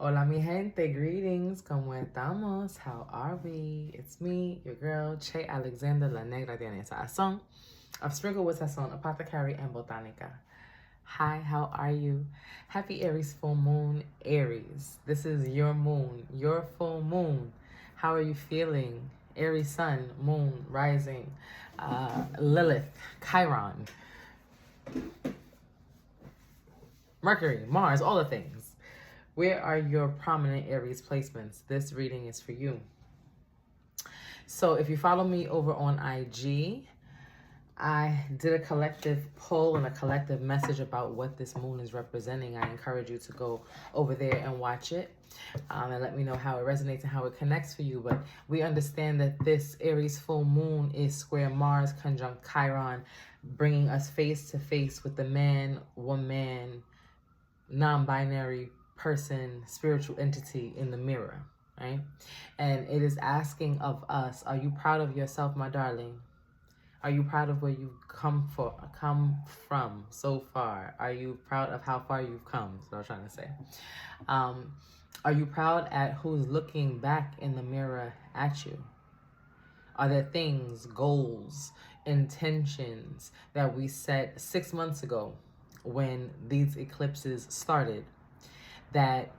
Hola mi gente, greetings, ¿cómo estamos? How are we? It's me, your girl, Che Alexander, la negratienesazon, of Sprinkle with Sazon, Apothecary, and Botanica. Hi, how are you? Happy Aries full moon, Aries. This is your moon, your full moon. How are you feeling? Aries sun, moon, rising, Lilith, Chiron, Mercury, Mars, all the things. Where are your prominent Aries placements? This reading is for you. So if you follow me over on IG, I did a collective poll and a collective message about what this moon is representing. I encourage you to go over there and watch it and let me know how it resonates and how it connects for you. But we understand that this Aries full moon is square Mars conjunct Chiron, bringing us face to face with the man, woman, non-binary person, spiritual entity in the mirror, right? And it is asking of us, are you proud of yourself, my darling? Are you proud of where you've come from so far? Are you proud of how far you've come? That's what I was trying to say. Are you proud at who's looking back in the mirror at you? Are there things, goals, intentions that we set 6 months ago when these eclipses started that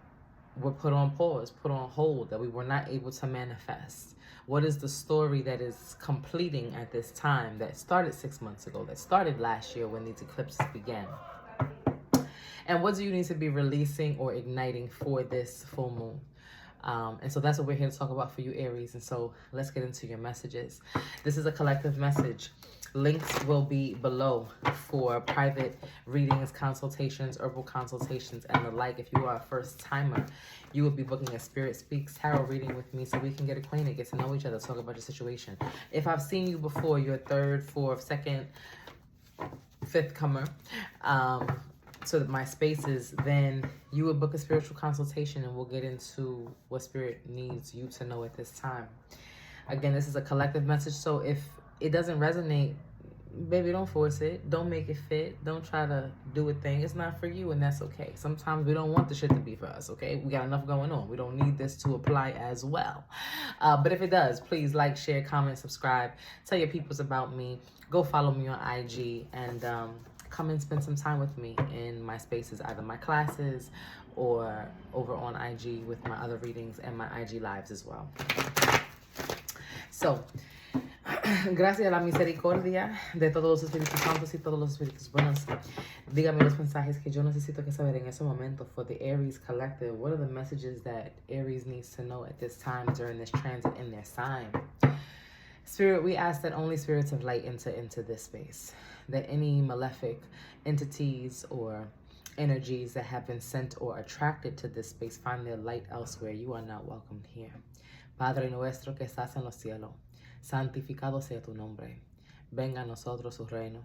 were put on pause, put on hold, that we were not able to manifest? What is the story that is completing at this time that started 6 months ago, that started last year when these eclipses began? And what do you need to be releasing or igniting for this full moon? And so that's what we're here to talk about for you, Aries. And so let's get into your messages. This is a collective message. Links will be below for private readings, consultations, herbal consultations, and the like. If you are a first timer, you will be booking a Spirit Speaks Tarot reading with me so we can get acquainted, get to know each other, talk about your situation. If I've seen you before, you're third, fourth, second, fifth comer to my spaces, then you would book a spiritual consultation and we'll get into what Spirit needs you to know at this time. Again, this is a collective message, so if it doesn't resonate, baby, don't force it. Don't make it fit. Don't try to do a thing. It's not for you, and that's okay. Sometimes we don't want the shit to be for us, okay? We got enough going on. We don't need this to apply as well. But if it does, please like, share, comment, subscribe. Tell your peoples about me. Go follow me on IG and come and spend some time with me in my spaces, either my classes or over on IG with my other readings and my IG lives as well. So, gracias a la misericordia de todos los Espíritus Santos y todos los Espíritus Buenos, dígame los mensajes que yo necesito que saber en ese momento for the Aries collective. What are the messages that Aries needs to know at this time during this transit in their sign? Spirit, we ask that only spirits of light enter into this space, that any malefic entities or energies that have been sent or attracted to this space find their light elsewhere. You are not welcomed here. Padre nuestro que estás en los cielos, santificado sea tu nombre. Venga a nosotros su reino.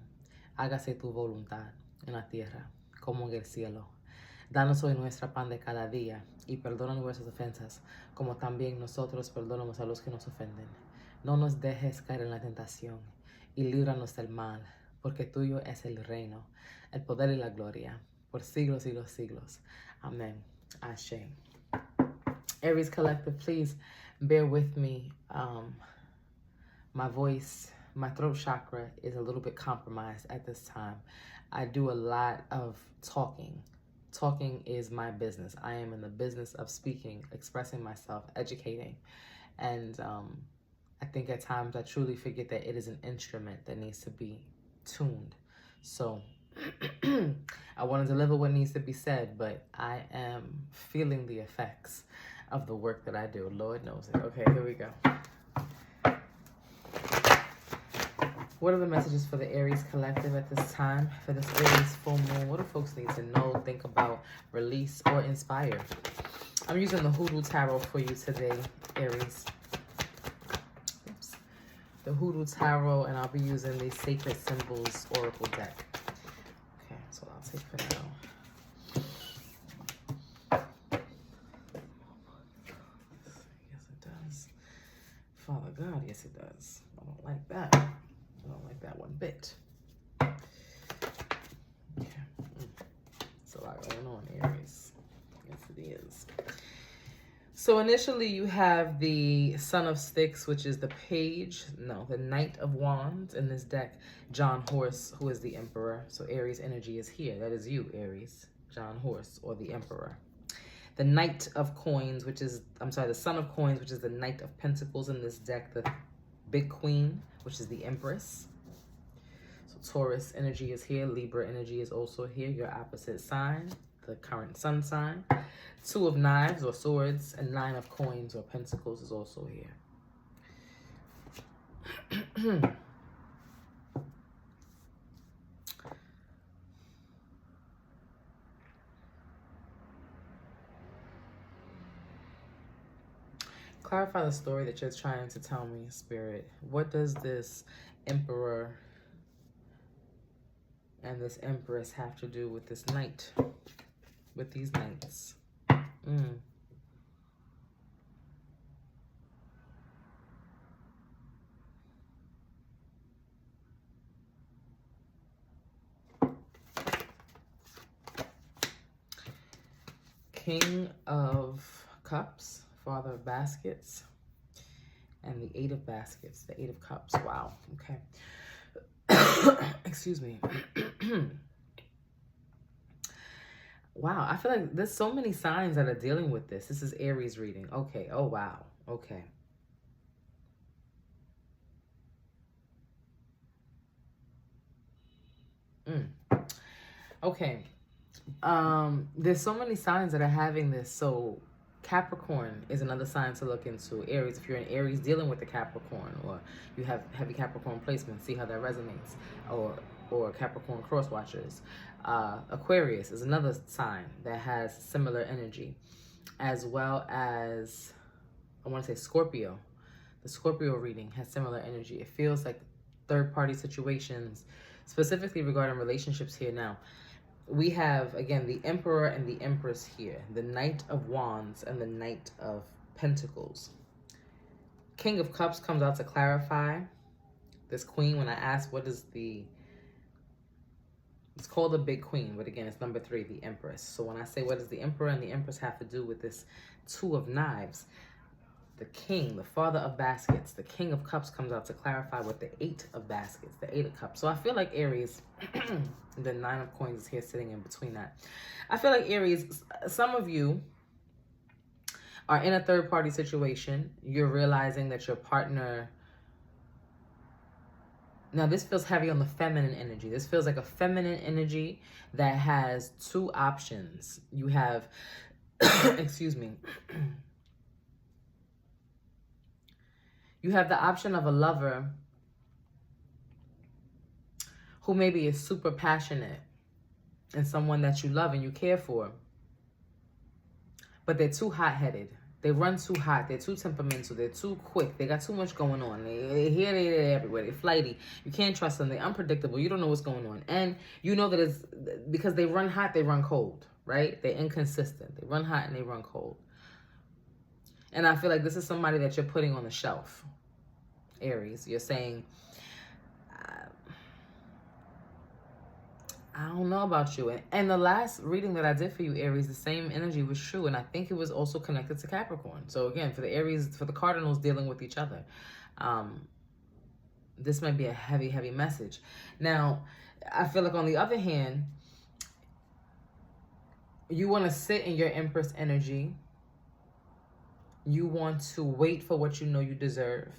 Hágase tu voluntad en la tierra como en el cielo. Danos hoy nuestra pan de cada día y perdona nuestras ofensas, como también nosotros perdonamos a los que nos ofenden. No nos dejes caer en la tentación y líbranos del mal, porque tuyo es el reino, el poder y la gloria, por siglos y los siglos. Amen. Ashe. Aries collective, please bear with me. My voice, my throat chakra is a little bit compromised at this time. I do a lot of talking. Talking is my business. I am in the business of speaking, expressing myself, educating. And I think at times I truly forget that it is an instrument that needs to be tuned. So I want to deliver what needs to be said, but I am feeling the effects of the work that I do. Lord knows it. Okay, here we go. What are the messages for the Aries collective at this time? For this Aries full moon, what do folks need to know, think about, release, or inspire? I'm using the Hoodoo Tarot for you today, Aries. Oops. The Hoodoo Tarot, and I'll be using the Sacred Symbols Oracle deck. Okay, so I'll take for now. Yes, it does. Father God, yes, it does. I don't like that. I don't like that one bit. Okay. It's a lot going on, Aries. Yes, it is. Aries. So initially you have the Son of Sticks, which is the the Knight of Wands in this deck, John Horse, who is the Emperor. So Aries energy is here. That is you, Aries, John Horse, or the Emperor. The Knight of Coins, the Son of Coins, which is the Knight of Pentacles in this deck, the Big Queen, which is the Empress. So Taurus energy is here. Libra energy is also here, your opposite sign, the current sun sign. Two of Knives or Swords and Nine of Coins or Pentacles is also here. Clarify the story that you're trying to tell me, Spirit. What does this Emperor and this Empress have to do with this Knight? With these Knights? King of Cups, Father of Baskets, and the Eight of Baskets, the Eight of Cups. Wow, okay. Excuse me. Wow, I feel like there's so many signs that are dealing with this. This is Aries reading. Okay, oh wow, okay. Okay. There's so many signs that are having this. So Capricorn is another sign to look into. Aries, if you're an Aries dealing with the Capricorn, or you have heavy Capricorn placement, see how that resonates. Or Capricorn cross watchers. Aquarius is another sign that has similar energy, as well as, I want to say Scorpio. The Scorpio reading has similar energy. It feels like third-party situations, specifically regarding relationships here now. We have, again, the Emperor and the Empress here, the Knight of Wands and the Knight of Pentacles. King of Cups comes out to clarify this Queen. When I asked what is it's called the Big Queen, but again, it's number 3, the Empress. So when I say what does the Emperor and the Empress have to do with this Two of Knives, the King, the Father of Baskets, the King of Cups comes out to clarify with the Eight of Baskets, the Eight of Cups. So I feel like Aries, the Nine of Coins is here sitting in between that. I feel like Aries, some of you are in a third-party situation. You're realizing that your partner... Now, this feels heavy on the feminine energy. This feels like a feminine energy that has two options. You have, excuse me, you have the option of a lover who maybe is super passionate and someone that you love and you care for, but they're too hot-headed. They run too hot. They're too temperamental. They're too quick. They got too much going on. They're here, they're everywhere. They're flighty. You can't trust them. They're unpredictable. You don't know what's going on. And you know that it's because they run hot, they run cold, right? They're inconsistent. They run hot and they run cold. And I feel like this is somebody that you're putting on the shelf, Aries. You're saying, I don't know about you. And the last reading that I did for you, Aries, the same energy was true. And I think it was also connected to Capricorn. So again, for the Aries, for the Cardinals dealing with each other, this might be a heavy, heavy message. Now, I feel like on the other hand, you want to sit in your Empress energy. You want to wait for what you know you deserve.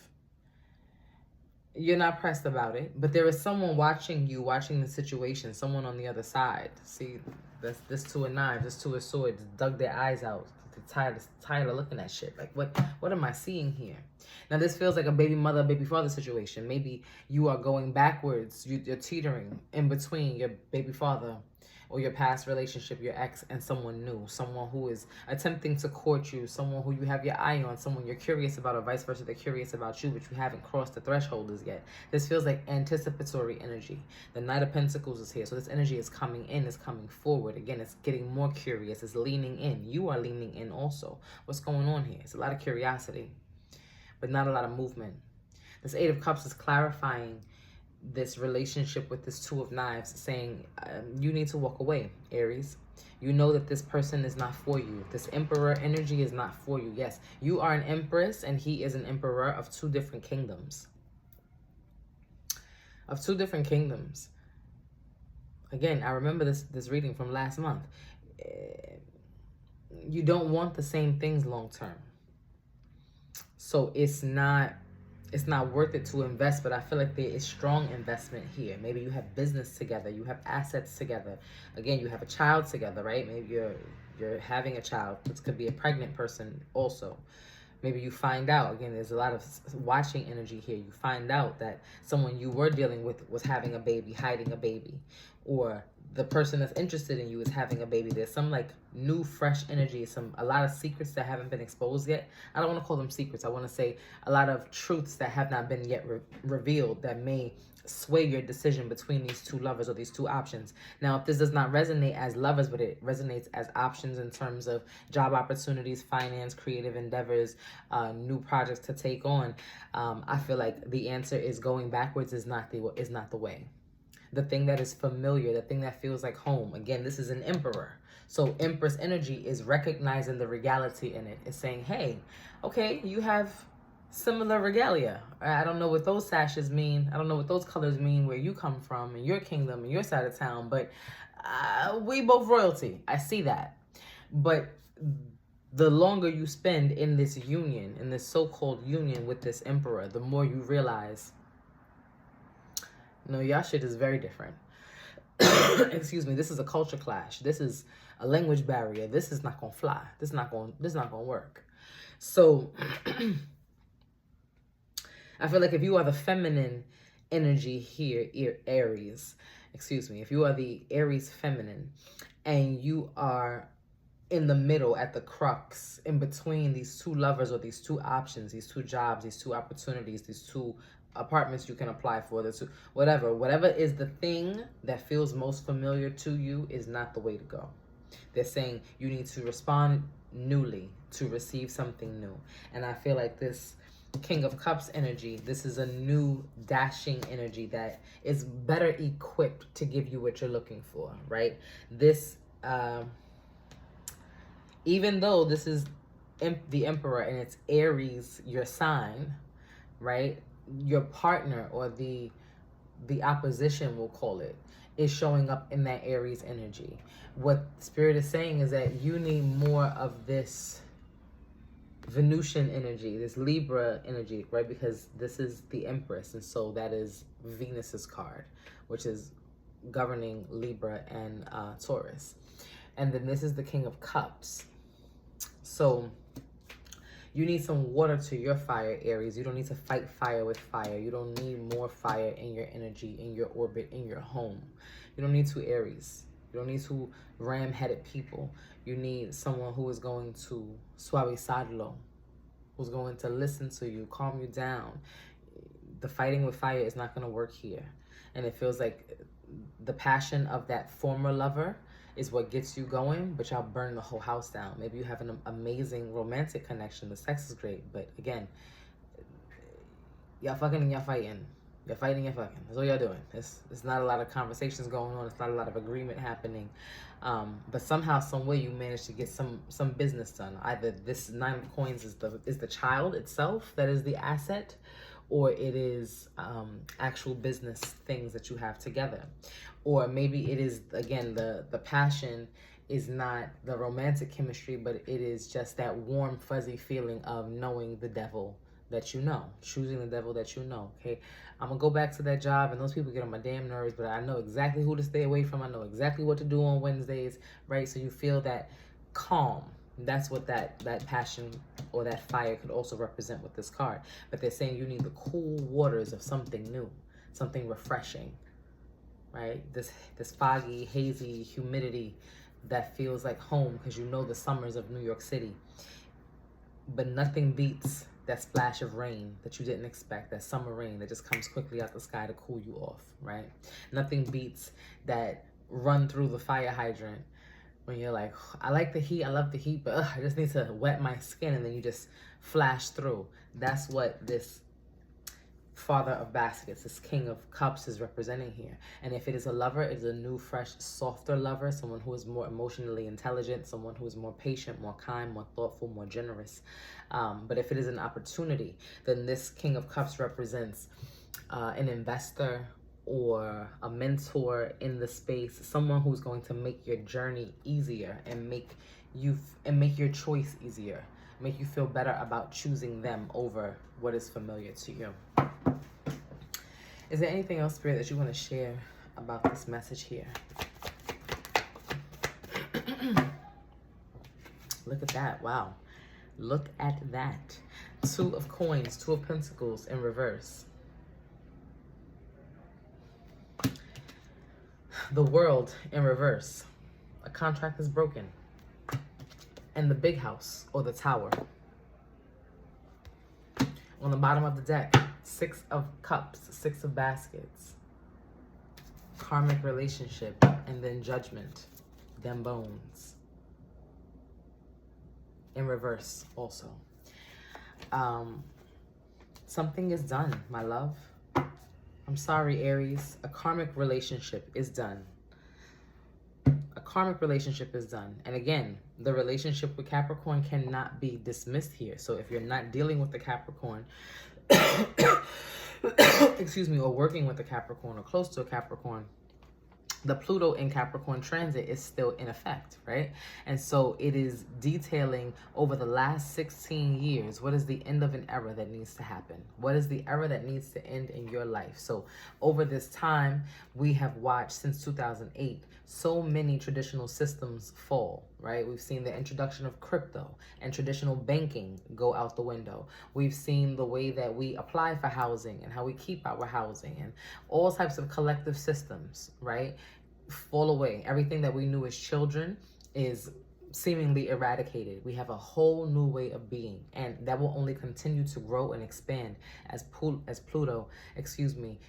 You're not pressed about it, but there is someone watching you, watching the situation, someone on the other side. See, this Two of Knives, this Two of Swords, dug their eyes out. They're tired of looking at shit. Like, what am I seeing here? Now, this feels like a baby mother, baby father situation. Maybe you are going backwards. You're teetering in between your baby father or your past relationship, your ex, and someone new, someone who is attempting to court you, someone who you have your eye on, someone you're curious about, or vice versa, they're curious about you, but you haven't crossed the threshold as yet. This feels like anticipatory energy. The Knight of Pentacles is here, so this energy is coming in, is coming forward. Again, it's getting more curious, it's leaning in. You are leaning in also. What's going on here? It's a lot of curiosity, but not a lot of movement. This Eight of Cups is clarifying this relationship with this Two of Knives, saying you need to walk away, Aries. You know that this person is not for you. This emperor energy is not for you. Yes, you are an empress and he is an emperor of two different kingdoms. Of two different kingdoms. Again, I remember this reading from last month. You don't want the same things long term. So it's not worth it to invest, but I feel like there is strong investment here. Maybe you have business together, you have assets together. Again, you have a child together, right? Maybe you're having a child. This could be a pregnant person also. Maybe you find out, again, there's a lot of watching energy here. You find out that someone you were dealing with was having a baby, hiding a baby, or the person that's interested in you is having a baby. There's some like new, fresh energy, a lot of secrets that haven't been exposed yet. I don't want to call them secrets. I want to say a lot of truths that have not been yet revealed that may sway your decision between these two lovers or these two options. Now, if this does not resonate as lovers, but it resonates as options in terms of job opportunities, finance, creative endeavors, new projects to take on, I feel like the answer is going backwards is not the way. The thing that is familiar, the thing that feels like home. Again, this is an emperor. So empress energy is recognizing the regality in it. It's saying, hey, okay, you have similar regalia. I don't know what those sashes mean. I don't know what those colors mean where you come from, in your kingdom, in your side of town, but we both royalty. I see that. But the longer you spend in this union, in this so-called union with this emperor, the more you realize, no, y'all shit is very different. Excuse me. This is a culture clash. This is a language barrier. This is not gonna fly. This is not gonna work. So I feel like if you are the feminine energy here, Aries, excuse me, if you are the Aries feminine and you are in the middle at the crux in between these two lovers or these two options, these two jobs, these two opportunities, these two apartments you can apply for, this whatever is the thing that feels most familiar to you is not the way to go. They're saying you need to respond newly to receive something new. And I feel like this King of Cups energy, this is a new dashing energy that is better equipped to give you what you're looking for, right? This even though this is the emperor and it's Aries, your sign, right? Your partner or the opposition, we'll call it, is showing up in that Aries energy. What Spirit is saying is that you need more of this Venusian energy, this Libra energy, right? Because this is the Empress, and so that is Venus's card, which is governing Libra and Taurus. And then this is the King of Cups. So you need some water to your fire, Aries. You don't need to fight fire with fire. You don't need more fire in your energy, in your orbit, in your home. You don't need two Aries. You don't need two ram-headed people. You need someone who is going to suavizarlo, who's going to listen to you, calm you down. The fighting with fire is not going to work here. And it feels like the passion of that former lover is what gets you going, but y'all burn the whole house down. Maybe you have an amazing romantic connection. The sex is great, but again, y'all fucking and y'all fighting. You're fighting, you're fucking. That's all y'all doing. It's not a lot of conversations going on. It's not a lot of agreement happening. But somehow, some way, you manage to get some business done. Either this 9 of coins is the child itself that is the asset, or it is actual business things that you have together. Or maybe it is, again, the passion is not the romantic chemistry, but it is just that warm, fuzzy feeling of knowing the devil that you know, choosing the devil that you know, okay? I'm gonna go back to that job, and those people get on my damn nerves, but I know exactly who to stay away from. I know exactly what to do on Wednesdays, right? So you feel that calm. That's what that passion or that fire could also represent with this card. But they're saying you need the cool waters of something new, something refreshing, right? This foggy, hazy humidity that feels like home because you know the summers of New York City. But nothing beats that splash of rain that you didn't expect, that summer rain that just comes quickly out the sky to cool you off, right? Nothing beats that run through the fire hydrant when you're like, I like the heat, I love the heat, but I just need to wet my skin, and then you just flash through. That's what this Father of Baskets, this King of Cups is representing here. And if it is a lover, it is a new, fresh, softer lover, someone who is more emotionally intelligent, someone who is more patient, more kind, more thoughtful, more generous. But if it is an opportunity, then this King of Cups represents an investor or a mentor in the space, someone who's going to make your journey easier and make your choice easier, make you feel better about choosing them over what is familiar to you. Is there anything else, Spirit, that you want to share about this message here? Look at that. Wow. Look at that. 2 of Coins, 2 of Pentacles in reverse. The World in reverse. A contract is broken. And the Big House or the Tower. On the bottom of the deck, 6 of Cups, 6 of Baskets. Karmic relationship, and then Judgment. Them bones. In reverse also. Something is done, my love. I'm sorry, Aries. A karmic relationship is done. A karmic relationship is done. And again, the relationship with Capricorn cannot be dismissed here. So if you're not dealing with the Capricorn, excuse me, or working with a Capricorn or close to a Capricorn, the Pluto in Capricorn transit is still in effect, right? And so it is detailing over the last 16 years, what is the end of an era that needs to happen? What is the era that needs to end in your life? So over this time, we have watched since 2008, so many traditional systems fall, right? We've seen the introduction of crypto and traditional banking go out the window. We've seen the way that we apply for housing and how we keep our housing and all types of collective systems, right? Fall away. Everything that we knew as children is seemingly eradicated. We have a whole new way of being, and that will only continue to grow and expand as Pluto,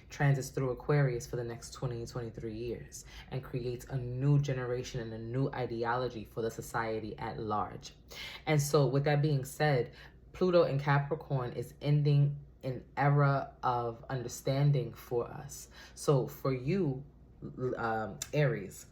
transits through Aquarius for the next 23 years and creates a new generation and a new ideology for the society at large. And so with that being said, Pluto in Capricorn is ending an era of understanding for us. So for you, Aries,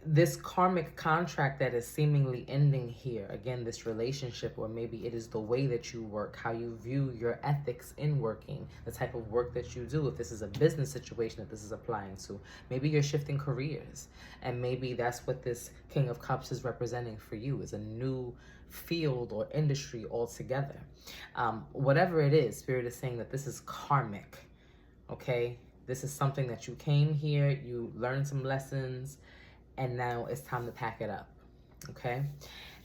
this karmic contract that is seemingly ending here, again, this relationship, or maybe it is the way that you work, how you view your ethics in working, the type of work that you do. If this is a business situation that this is applying to, maybe you're shifting careers, and maybe that's what this King of Cups is representing for you, is a new field or industry altogether. Whatever it is, Spirit is saying that this is karmic, okay? This is something that you came here, you learned some lessons, and now it's time to pack it up, okay?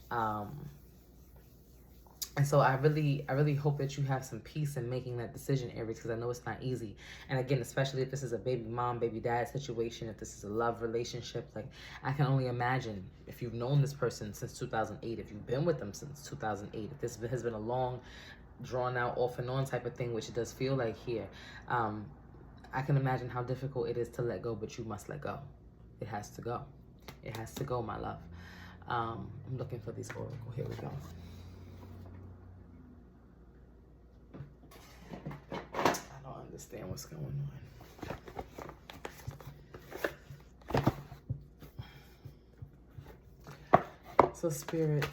And so I really hope that you have some peace in making that decision, Aries, because I know it's not easy. And again, especially if this is a baby mom, baby dad situation, if this is a love relationship, like I can only imagine if you've known this person since 2008, if you've been with them since 2008, if this has been a long, drawn out, off and on type of thing, which it does feel like here, I can imagine how difficult it is to let go, but you must let go. It has to go. It has to go, my love. I'm looking for these oracle. Here we go. I don't understand what's going on. So Spirit,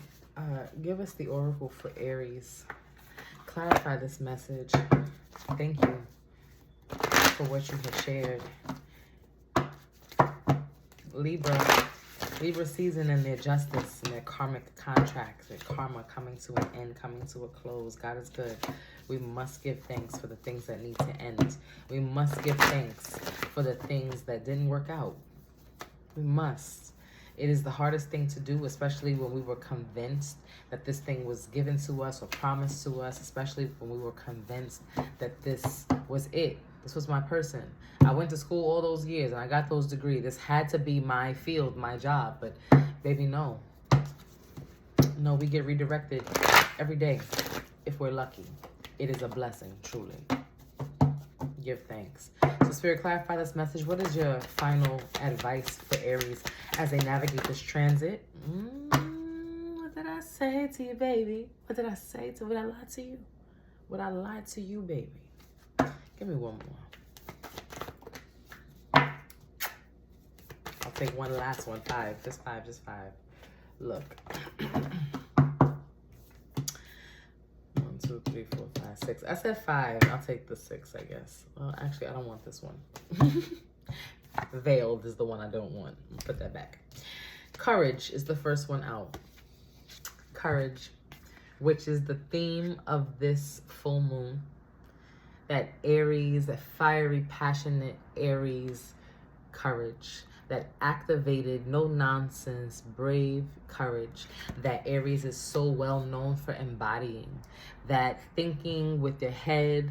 give us the oracle for Aries. Clarify this message. Thank you for what you have shared. Libra season and their justice and their karmic contracts, their karma coming to an end, coming to a close. God is good. We must give thanks for the things that need to end. We must give thanks for the things that didn't work out. We must. It is the hardest thing to do, especially when we were convinced that this thing was given to us or promised to us, especially when we were convinced that this was it. This was my person. I went to school all those years and I got those degrees. This had to be my field, my job. But baby, no. No, we get redirected every day if we're lucky. It is a blessing, truly. Give thanks. So Spirit, clarify this message. What is your final advice for Aries as they navigate this transit? What did I say to you, baby? What did I say to you? Would I lie to you? Would I lie to you, baby? Give me one more. I'll take one last one. 5. Just 5. Just 5. Look. 1, 2, 3, 4, 5, 6. I said 5. I'll take the 6, I guess. Well, actually, I don't want this one. Veiled is the one I don't want. Put that back. Courage is the first one out. Courage, which is the theme of this full moon. That Aries, that fiery, passionate Aries courage. That activated, no nonsense, brave courage that Aries is so well known for embodying. That thinking with their head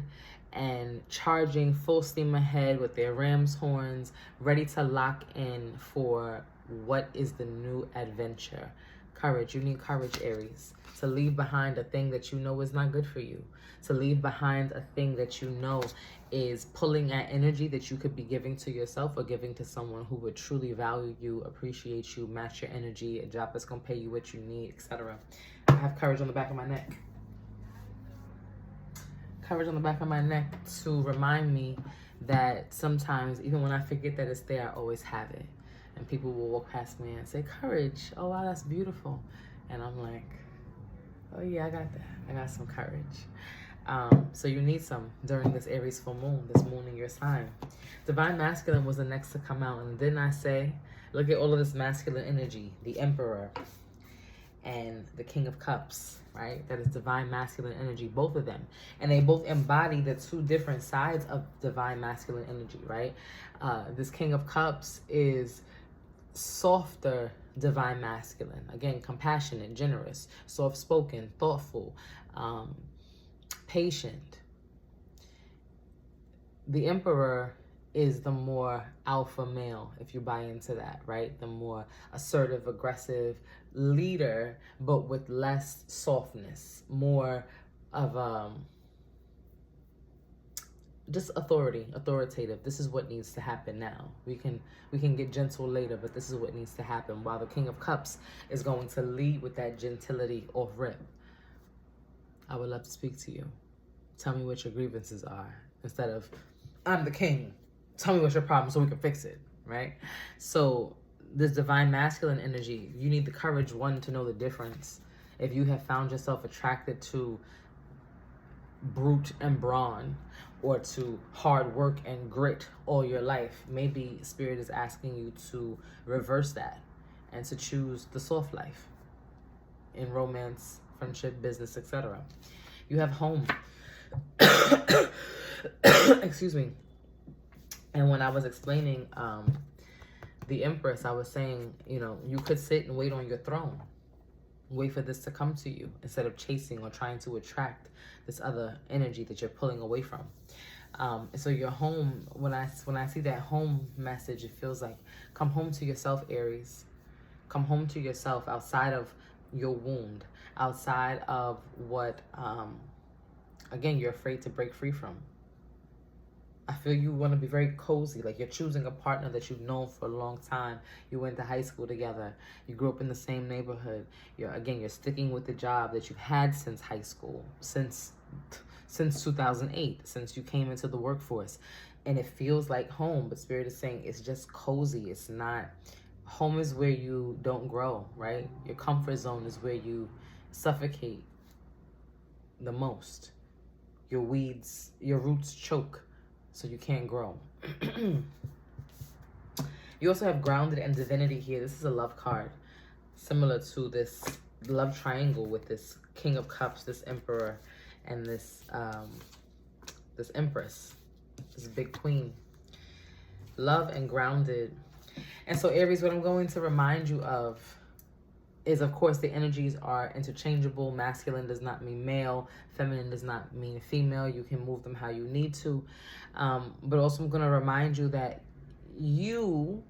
and charging full steam ahead with their ram's horns, ready to lock in for what is the new adventure. Courage. You need courage, Aries, to leave behind a thing that you know is not good for you. To leave behind a thing that you know is pulling at energy that you could be giving to yourself or giving to someone who would truly value you, appreciate you, match your energy, a job that's going to pay you what you need, etc. I have courage on the back of my neck. Courage on the back of my neck to remind me that sometimes, even when I forget that it's there, I always have it. And people will walk past me and say, courage. Oh, wow, that's beautiful. And I'm like, oh, yeah, I got that. I got some courage. So you need some during this Aries full moon, this moon in your sign. Divine Masculine was the next to come out. And didn't I say, look at all of this masculine energy, the Emperor and the King of Cups, right? That is divine masculine energy, both of them. And they both embody the two different sides of divine masculine energy, right? This King of Cups is softer divine masculine. Again, compassionate, generous, soft-spoken, thoughtful, patient. The Emperor is the more alpha male, if you buy into that, right? The more assertive, aggressive leader, but with less softness, more of just authoritative. This is what needs to happen now. We can get gentle later, but this is what needs to happen. While the King of Cups is going to lead with that gentility off rip. I would love to speak to you. Tell me what your grievances are. Instead of, I'm the king. Tell me what's your problem so we can fix it, right? So this divine masculine energy, you need the courage, one, to know the difference. If you have found yourself attracted to brute and brawn, or to hard work and grit all your life, maybe Spirit is asking you to reverse that and to choose the soft life in romance, friendship, business, etc. You have home. Excuse me. And when I was explaining the Empress, I was saying, you know, you could sit and wait on your throne. Wait for this to come to you instead of chasing or trying to attract this other energy that you're pulling away from. So your home, when I see that home message, it feels like come home to yourself, Aries. Come home to yourself outside of your wound, outside of what, again, you're afraid to break free from. I feel you want to be very cozy, like you're choosing a partner that you've known for a long time. You went to high school together. You grew up in the same neighborhood. You're sticking with the job that you've had since high school, since 2008, since you came into the workforce. And it feels like home, but Spirit is saying it's just cozy. It's not. Home is where you don't grow, right? Your comfort zone is where you suffocate the most. Your roots choke, so you can't grow. You also have grounded and divinity here. This is a love card, similar to this love triangle with this King of Cups, this Emperor, and this Empress, this big queen. Love and grounded. And so Aries, what I'm going to remind you of is, of course, the energies are interchangeable. Masculine does not mean male. Feminine does not mean female. You can move them how you need to. But also I'm going to remind you that you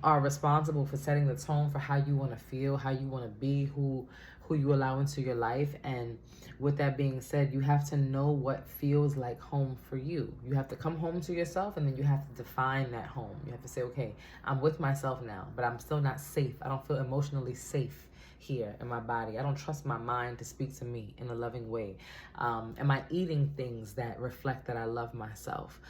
are responsible for setting the tone for how you want to feel, how you want to be, who you allow into your life. And with that being said, you have to know what feels like home for you. You have to come home to yourself, and then you have to define that home. You have to say, okay, I'm with myself now, but I'm still not safe. I don't feel emotionally safe here in my body? I don't trust my mind to speak to me in a loving way. Am I eating things that reflect that I love myself?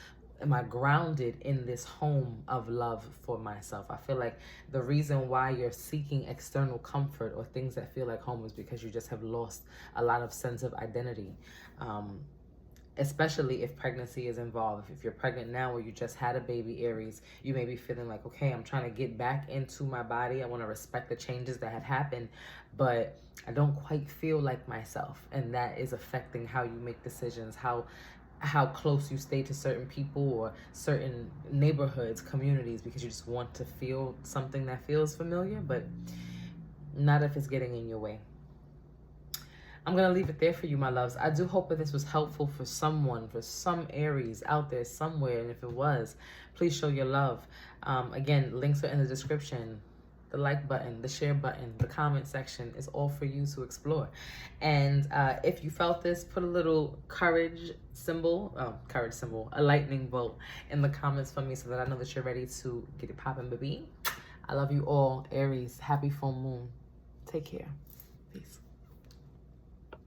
Am I grounded in this home of love for myself? I feel like the reason why you're seeking external comfort or things that feel like home is because you just have lost a lot of sense of identity. Especially if pregnancy is involved. If you're pregnant now or you just had a baby, Aries, you may be feeling like, okay, I'm trying to get back into my body. I want to respect the changes that have happened, but I don't quite feel like myself. And that is affecting how you make decisions, how close you stay to certain people or certain neighborhoods, communities, because you just want to feel something that feels familiar, but not if it's getting in your way. I'm going to leave it there for you, my loves. I do hope that this was helpful for someone, for some Aries out there somewhere. And if it was, please show your love. Again, links are in the description. The like button, the share button, the comment section is all for you to explore. And if you felt this, put a little courage symbol, a lightning bolt in the comments for me so that I know that you're ready to get it popping, baby. I love you all, Aries. Happy full moon. Take care. Peace.